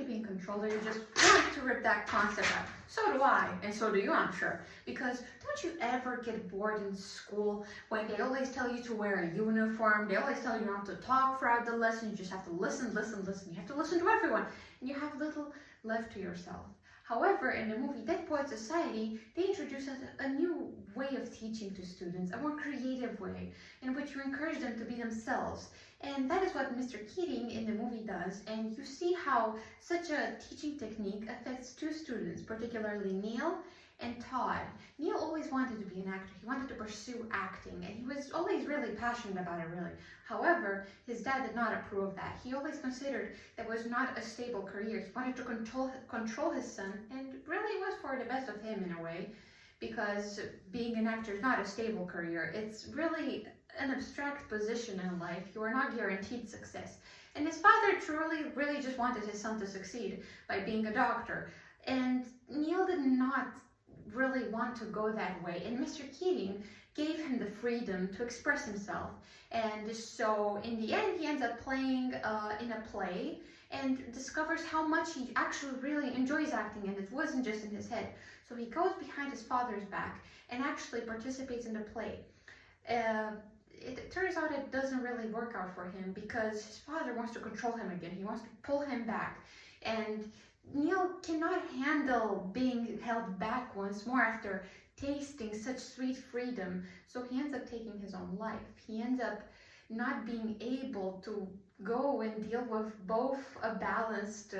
be in control, or you just want to rip that concept out? So do I, and so do you, I'm sure. Because don't you ever get bored in school when they always tell you to wear a uniform, they always tell you not to talk throughout the lesson, you just have to listen, listen, listen. You have to listen to everyone, and you have little left to yourself. However, in the movie Dead Poets Society, they introduce a new way of teaching to students, a more creative way, in which you encourage them to be themselves. And that is what Mr. Keating in the movie does, and you see how such a teaching technique affects two students, particularly Neil and Todd. Neil always wanted to be an actor. He wanted to pursue acting, and he was always really passionate about it, really. However, his dad did not approve of that. He always considered that was not a stable career. He wanted to control his son, and really it was for the best of him in a way, because being an actor is not a stable career. It's really an abstract position in life. You are not guaranteed success. And his father truly, really just wanted his son to succeed by being a doctor. And Neil did not really want to go that way. And Mr. Keating gave him the freedom to express himself. And so in the end, he ends up playing in a play and discovers how much he actually really enjoys acting, and it wasn't just in his head. So he goes behind his father's back and actually participates in the play. It turns out it doesn't really work out for him because his father wants to control him again. He wants to pull him back. And Neil cannot handle being held back once more after tasting such sweet freedom. So he ends up taking his own life. He ends up not being able to go and deal with both a balanced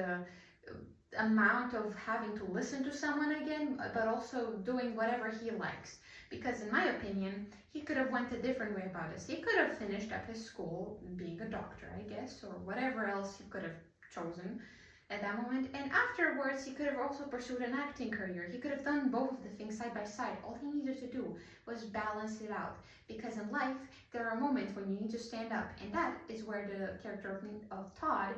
amount of having to listen to someone again, but also doing whatever he likes. Because in my opinion, he could have went a different way about this. He could have finished up his school, being a doctor, I guess, or whatever else he could have chosen at that moment. And afterwards, he could have also pursued an acting career. He could have done both of the things side by side. All he needed to do was balance it out. Because in life, there are moments when you need to stand up. And that is where the character of Todd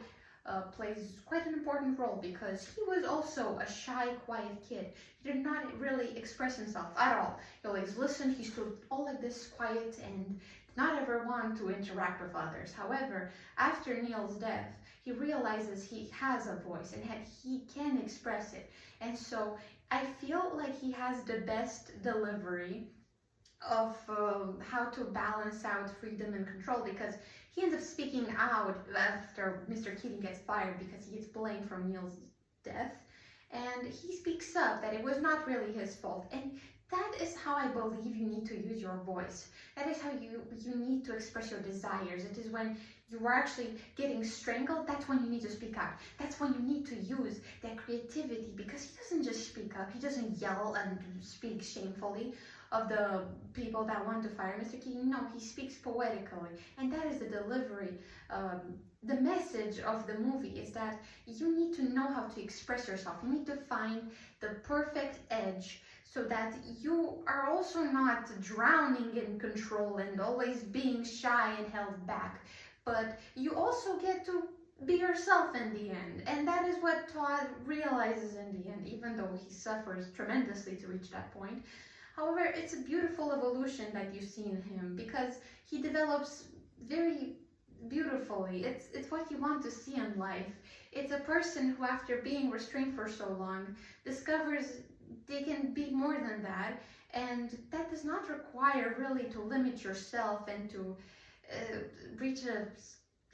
plays quite an important role, because he was also a shy, quiet kid. He did not really express himself at all. He always listened. He stood all like this, quiet, and did not ever want to interact with others. However, after Neil's death, he realizes he has a voice and he can express it. And so I feel like he has the best delivery of how to balance out freedom and control, because he ends up speaking out after Mr. Keating gets fired because he gets blamed for Neil's death, and he speaks up that it was not really his fault. And that is how I believe you need to use your voice. That is how you need to express your desires. It is when you are actually getting strangled, that's when you need to speak out. That's when you need to use that creativity, because he doesn't just speak up, he doesn't yell and speak shamefully of the people that want to fire Mr. Keating. No, he speaks poetically, and that is the delivery. The message of the movie is that you need to know how to express yourself. You need to find the perfect edge so that you are also not drowning in control and always being shy and held back, but you also get to be yourself in the end. And that is what Todd realizes in the end, even though he suffers tremendously to reach that point. However, it's a beautiful evolution that you see in him, because he develops very beautifully. It's what you want to see in life. It's a person who, after being restrained for so long, discovers they can be more than that, and that does not require really to limit yourself and to reach a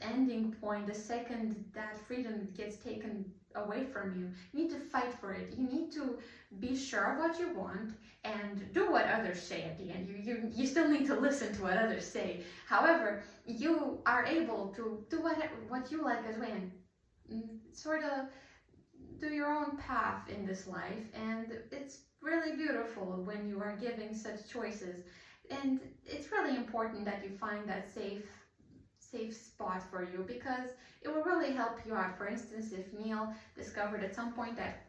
ending point the second that freedom gets taken away from you. You need to fight for it. You need to be sure of what you want and do what others say at the end. You still need to listen to what others say. However, you are able to do what you like as well, and sort of do your own path in this life. And it's really beautiful when you are giving such choices. And it's really important that you find that safe spot for you, because it will really help you out. For instance, if Neil discovered at some point that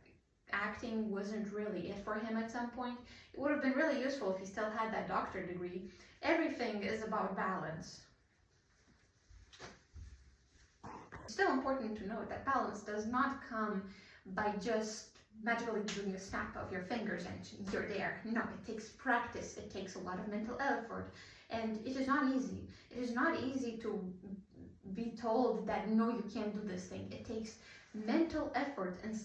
acting wasn't really it for him at some point, it would have been really useful if he still had that doctorate degree. Everything is about balance. It's still important to note that balance does not come by just magically doing a snap of your fingers and you're there. No, it takes practice. It takes a lot of mental effort. And it is not easy. It is not easy to be told that no, you can't do this thing. It takes mental effort and